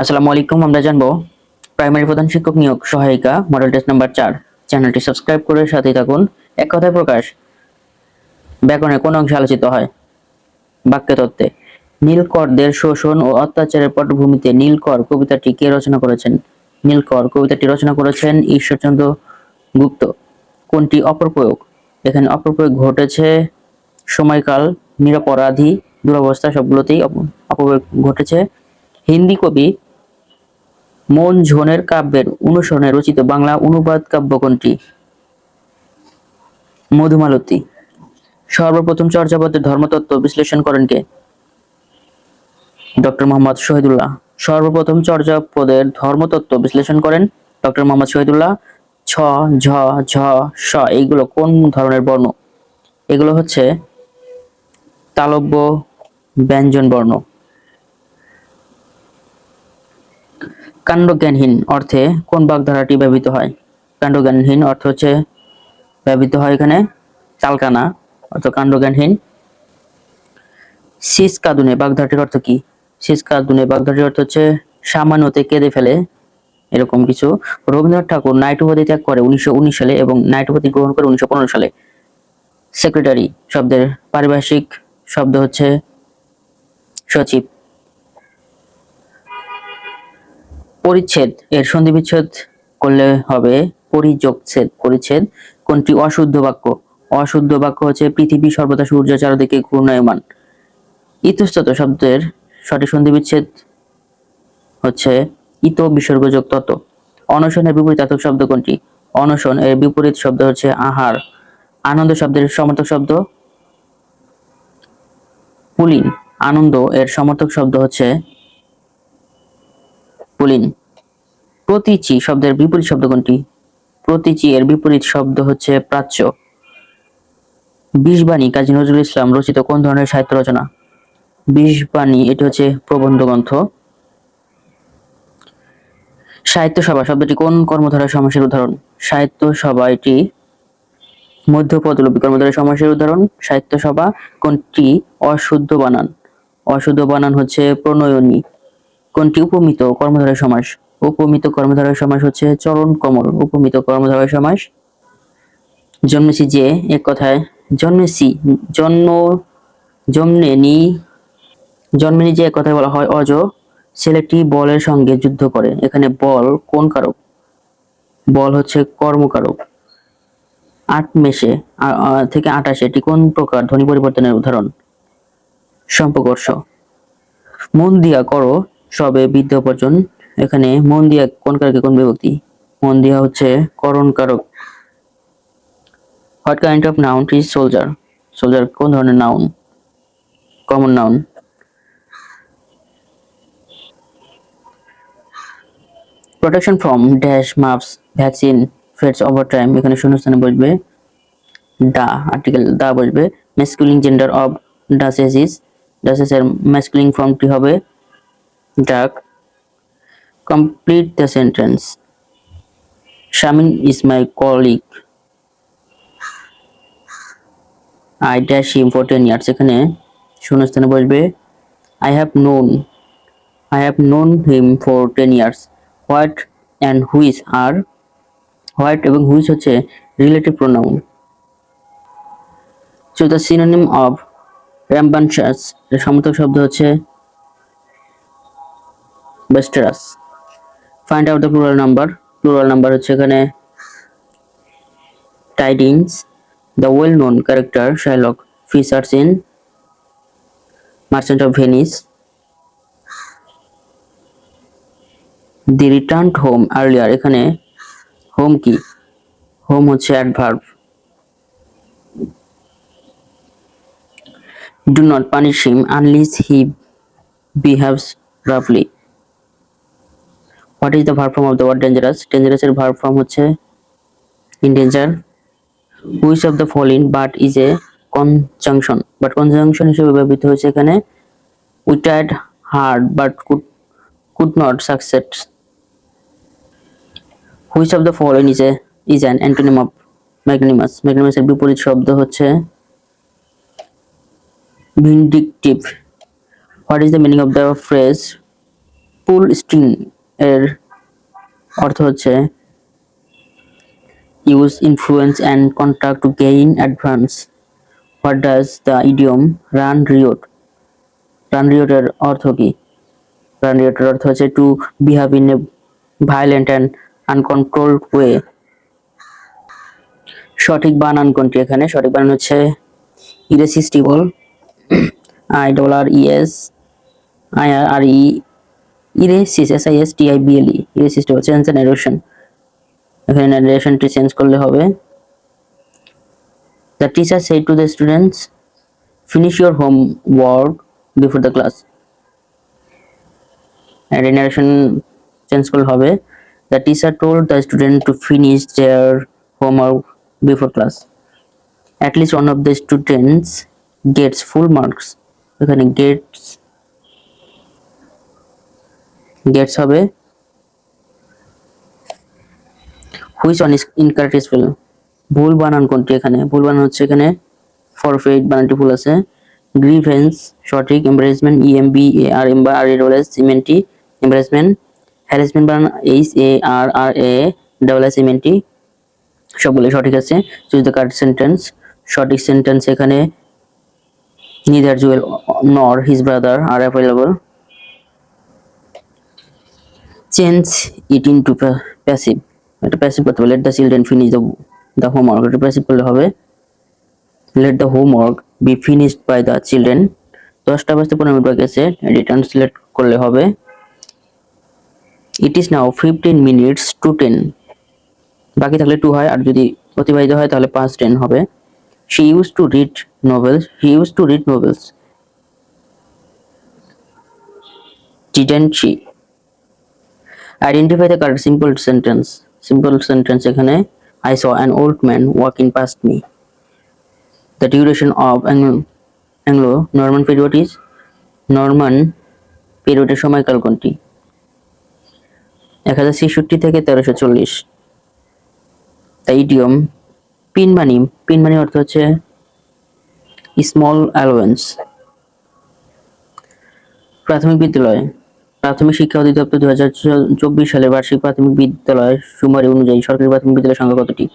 আসসালামু আলাইকুম। আমরা জানবো প্রাইমারি প্রধান শিক্ষক নিয়োগ সহায়িকা মডেল টেস্ট নাম্বার 4। চ্যানেলটি সাবস্ক্রাইব করে সাথেই থাকুন। এক কথায় প্রকাশ, ব্যাকরণের কোন অংশে আলোচিত হয়? বাক্য তত্ত্বে। নীলকরদের শোষণ ও অত্যাচারের পটভূমিতে নীলকর কবিতাটি কে রচনা করেছেন? নীলকর কবিতাটি রচনা করেছেন ঈশ্বরচন্দ্র গুপ্ত। কোনটি অপপ্রয়োগ? এখানে অপপ্রয়োগ ঘটেছে সময়কাল, নিরপরাধী, দুরবস্থা সবগুলোতেই অপপ্রয়োগ ঘটেছে। হিন্দি কবি মন ঝোনের কাব্যের অনুসরণে রচিত বাংলা অনুবাদ কাব্য কোনটি? মধুমালতী। সর্বপ্রথম চর্যাপদের ধর্মতত্ত্ব বিশ্লেষণ করেন কে? ডক্টর মোহাম্মদ শহীদুল্লাহ। সর্বপ্রথম চর্যাপদের ধর্মতত্ত্ব বিশ্লেষণ করেন ডক্টর মোহাম্মদ শহীদুল্লাহ। ছ, ঝ, ঝ, স এইগুলো কোন ধরনের বর্ণ? এগুলো হচ্ছে তালব্য ব্যঞ্জন বর্ণ। কাণ্ডজ্ঞানহীন অর্থে কোন বাগধারাটি ব্যবহৃত হয়? কাণ্ডজ্ঞানহীন অর্থ হচ্ছে ব্যবহৃত হয় এখানে তালকানা, অর্থ কাণ্ডজ্ঞানহীন। শীষ কাঁদুনে বাগধারাটির অর্থ কি? শীষ কাঁদুনে বাগধারাটির অর্থ হচ্ছে সামান্যতে কেঁদে ফেলে, এরকম কিছু। রবীন্দ্রনাথ ঠাকুর নাইট উপাধি ত্যাগ করে 1919 সালে এবং নাইট উপাধি গ্রহণ করে 1915 সালে। সেক্রেটারি শব্দের পারিভাষিক শব্দ হচ্ছে সচিব। পরিচ্ছেদ এর সন্ধি বিচ্ছেদ করলে হবে পরিযোগচ্ছেদ। পরিচ্ছেদ কোনটি অশুদ্ধ বাক্য? অশুদ্ধ বাক্য হচ্ছে পৃথিবী সর্বদা সূর্যের চারদিকে ঘূর্ণায়মান। ইতস্তত শব্দের সঠিক সন্ধি বিচ্ছেদ হচ্ছে ইত বিসর্গযোগ তত। অনশনের বিপরীতার্থক শব্দ কোনটি? অনশন এর বিপরীত শব্দ হচ্ছে আহার। আনন্দ শব্দের সমর্থক শব্দ পুলিন। আনন্দ এর সমর্থক শব্দ হচ্ছে পুলিন। প্রতীচী শব্দের বিপরীত শব্দ কোনটি? প্রতীচী এর বিপরীত শব্দ হচ্ছে প্রাচ্য। বিষবাণী কাজী নজরুল ইসলাম রচিত কোন ধরনের সাহিত্য রচনা? বিষবাণী এটি হচ্ছে প্রবন্ধ গ্রন্থ। সাহিত্য সভা শব্দটি কোন কর্মধারয় সমাসের উদাহরণ? সাহিত্য সভা এটি মধ্যপদলোপী কর্মধারয় সমাসের উদাহরণ। সাহিত্য সভা কোনটি অশুদ্ধ বানান? অশুদ্ধ বানান হচ্ছে প্রণয়নী। কোনটি উপমিত কর্মধারয় সমাস? উপমিত কর্মধারয় সমাস হচ্ছে চরণ কমল উপমিত কর্মধারয় সমাস। জন্মেছি যে, এক কথায় জন্মেছি, জন্ম, জন্মেনি, জন্মেনি যে এক কথায় বলা হয় অজ। ছেলেটি বলের সঙ্গে যুদ্ধ করে, এখানে বল কোন কারক? বল হচ্ছে কর্মকারক। 8 মেশে থেকে 28 এটি কোন প্রকার ধ্বনি পরিবর্তনের উদাহরণ? সম্পকর্ষ। মন দিয়া করো সবে বিদ্যা উপার্জন, এখানে মন দিয়া কোন কারকে কোন বিভক্তি? মন দিয়া হচ্ছে করণ কারক। What kind of noun is soldier? Soldier কোন ধরনের noun? Common noun. Protection from dash mumps vaccine fades over time, এখানে শূন্যস্থানে বসবে দা, আর্টিকেল দা বসবে। Masculine gender of duchess is, duchess এর ম্যাসকুলিন ফর্মটি হবে duke. Complete the sentence. Shamin is my colleague, I dash him for 10 years, এখানে শূন্যস্থানে বসবে I have known him for 10 years। What and which are, what এবং which হচ্ছে relative pronoun. So the synonym of rambunctious এর সমর্থক শব্দ হচ্ছে boisterous। Find out the plural number। plural number হচ্ছে এখানে tidings। The well-known character Sherlock features in Merchant of Venice। They returned home earlier, এখানে home কি? home হচ্ছে adverb। Do not punish him unless he behaves roughly। What is the verb form of the word dangerous? dangerous এর verb form হচ্ছে in danger। Which of the following but is a conjunction? but conjunction হিসেবে ব্যবহৃত হয়েছে এখানে we tried hard but could not succeed। Which of the following is an antonym of magnanimous? magnanimous এর বিপরীত শব্দ হচ্ছে vindictive। What is the meaning of the phrase pull string এর অর্থ হচ্ছে use influence and contact to gain advance. What does the idiom run riot? Run রিওটের অর্থ কি? রান রিওটের অর্থ হচ্ছে to behave in a violent and uncontrolled way. সঠিক বানান কোনটি এখানে? সঠিক বানান হচ্ছে irresistible, IRRES IRRE IRESISTIBLE, irresistible. Change the narration, এখানে নারেশনটি চেঞ্জ করলে হবে the teacher said to the students finish your homework before the class. and narration change করলে হবে the teacher told the student to finish their homework before class. At least one of the students gets full marks, এখানে gets হবে which one is incorrect spell? ভুল বানান কোনটি এখানে? ভুল বানান হচ্ছে এখানে forfeit বানানটি ভুল আছে। grievance সঠিক। embarrassment EMBARRASSMENT embarrassment। harassment বানান HARRASSMENT, সবগুলো সঠিক আছে। choose the correct sentence, সঠিক সেন্টেন্স এখানে neither Joel nor his brother are available. change it into passive, এটা প্যাসিভ করতে হবে। let the children finish the homework, এটা প্যাসিভ করলে হবে let the homework be finished by the children। 10টা বাজতে 15 মিনিট বাকি আছে, এটা ট্রান্সলেট করলে হবে it is now 15 minutes to 10, বাকি থাকলে 2 হয়, আর যদি অতিবাহিত হয় তাহলে past 10 হবে। she used to read novels, he used to read novels, didn't she? identify the correct simple sentence, simple sentence এখানে I saw an old man walking past me। the duration of Anglo-Norman period is, Norman পিরিয়ডের সময়কাল কোনটি? 1066 থেকে 1340। the idiom pin মানি অর্থ হচ্ছে small allowance. প্রাথমিক বিদ্যালয়, প্রাথমিক শিক্ষা অধিদপ্তর 2024 সালের বার্ষিক প্রাথমিক বিদ্যালয় সুমারি অনুযায়ী সরকারি প্রাথমিক বিদ্যালয়ের সংখ্যা কতটি?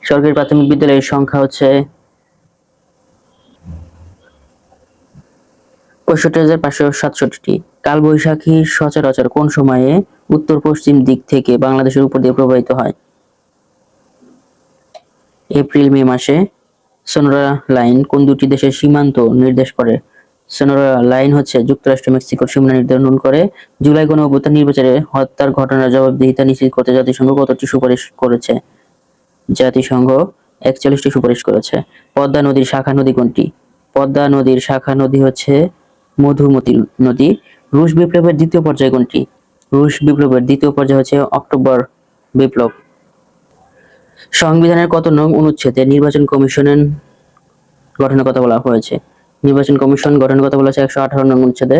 সরকারি প্রাথমিক বিদ্যালয়ের সংখ্যা হচ্ছে 65,567টি। কালবৈশাখী সচরাচর কোন সময়ে উত্তর পশ্চিম দিক থেকে বাংলাদেশের উপর দিয়ে প্রবাহিত হয়? এপ্রিল মে মাসে। সোনোরা লাইন কোন দুটি দেশের সীমান্ত নির্দেশ করে? সোনোরা লাইন হচ্ছে যুক্তরাষ্ট্র মেক্সিকোর সীমানা নির্ধারণ করে। জুলাই গণঅভ্যুত্থান নির্বিচারে হত্যার ঘটনার জবাবদিহিতা নিশ্চিত করতে জাতিসংঘ কতটি সুপারিশ করেছে? জাতিসংঘ 41টি সুপারিশ করেছে। পদ্মা নদীর শাখা নদী কোনটি? পদ্মা নদীর শাখা নদী হচ্ছে মধুমতি নদী। রুশ বিপ্লবের দ্বিতীয় পর্যায় কোনটি? রুশ বিপ্লবের দ্বিতীয় পর্যায় হচ্ছে অক্টোবর বিপ্লব। সংবিধানের কত নং অনুচ্ছেদে নির্বাচন কমিশনের গঠনের কথা বলা হয়েছে? নির্বাচন কমিশন গঠনের কথা বলা হয়েছে 118 নং অনুচ্ছেদে।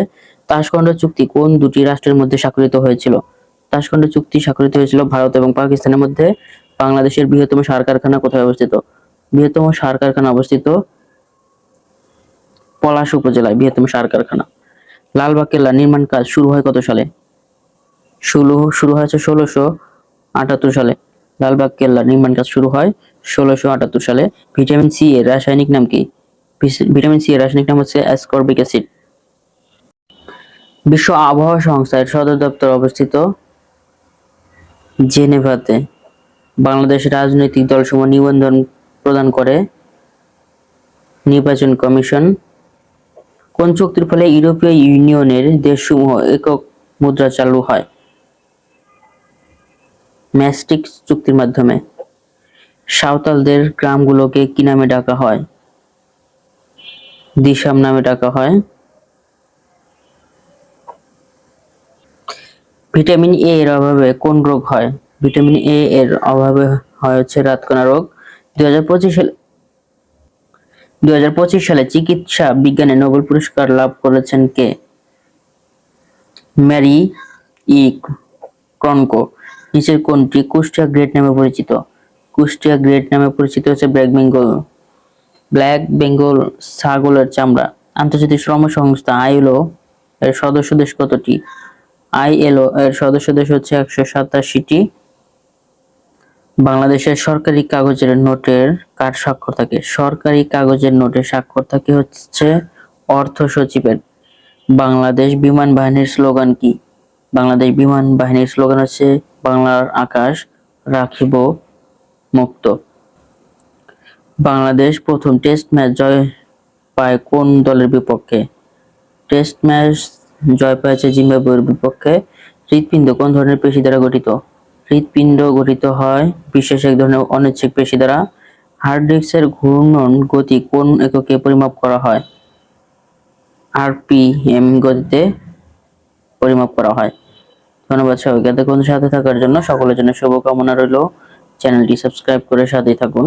তাশখন্ড চুক্তি কোন দুটি রাষ্ট্রের মধ্যে স্বাক্ষরিত হয়েছিল? তাশখন্ড চুক্তি স্বাক্ষরিত হয়েছিল ভারত এবং পাকিস্তানের মধ্যে। বাংলাদেশের বৃহত্তম সার কারখানা কোথায় অবস্থিত? বৃহত্তম সার কারখানা অবস্থিত পলাশ উপজেলায়, বৃহত্তম সার কারখানা। লালবাগ কেল্লা নির্মাণ কাজ শুরু হয় কত সালে? শুরু হয়েছে 1678 সালে। লালবাগ কেল্লা নির্মাণ কাজ শুরু হয় 1678 সালে। ভিটামিন সি এর রাসায়নিক নাম কি? ভিটামিন সি এর রাসায়নিক নাম হচ্ছে অ্যাসকর্বিক অ্যাসিড। বিশ্ব আবহাওয়া সংস্থার সদর দপ্তর অবস্থিত জেনেভাতে। বাংলাদেশের রাজনৈতিক দলসমূহ নিবন্ধন প্রদান করে নির্বাচন কমিশন। কোন চুক্তির ফলে ইউরোপীয় ইউনিয়নের দেশসমূহ একক মুদ্রা চালু হয়? ম্যাস্টিক চুক্তির মাধ্যমে। সাঁওতালদের গ্রামগুলোকে কি নামে ডাকা হয়? দিশাম নামে ডাকা হয়। ভিটামিন এ এর অভাবে কোন রোগ হয়? ভিটামিন এ এর অভাবে হয় হচ্ছে রাতকানা রোগ। 2025 সালে চিকিৎসা বিজ্ঞানে নোবেল পুরস্কার লাভ করেছেন কে? ম্যারি ই ক্রনকো। নিচের কোনটি কুষ্টিয়া গ্রেড নামে পরিচিত? কুষ্টিয়া গ্রেড নামে পরিচিত হচ্ছে ব্ল্যাক বেঙ্গল ছাগলের চামড়া। আন্তর্জাতিক শ্রম সংস্থা আইএলও এর সদস্য দেশ কতটি? ILO এর সদস্য দেশ হচ্ছে 187টি। বাংলাদেশের সরকারি কাগজের নোটের কার স্বাক্ষর থাকে? সরকারি কাগজের নোটে স্বাক্ষর থাকে হচ্ছে অর্থ সচিবের। বাংলাদেশ বিমান বাহিনীর স্লোগান কি? বাংলাদেশ বিমান বাহিনীর স্লোগান হচ্ছে বাংলার আকাশ রাখিব মুক্ত। বাংলাদেশ প্রথম টেস্ট ম্যাচ জয় পায় কোন দলের বিপক্ষে? টেস্ট ম্যাচ জয় পেয়েছে জিম্বাবুয়ের বিপক্ষে। হৃৎপিণ্ড কোন ধরনের পেশি দ্বারা গঠিত? হৃৎপিণ্ড গঠিত হয় বিশেষ এক ধরনের অনিচ্ছুক পেশি দ্বারা। হার্ড ডিস্কের ঘূর্ণন গতি কোন এককে পরিমাপ করা হয়? RPM গতিতে পরিমাপ করা হয়। ধন্যবাদ সবাইকে এতক্ষণ সাথে থাকার জন্য। সকলের জন্য শুভকামনা রইল। চ্যানেলটি সাবস্ক্রাইব করে সাথেই থাকুন।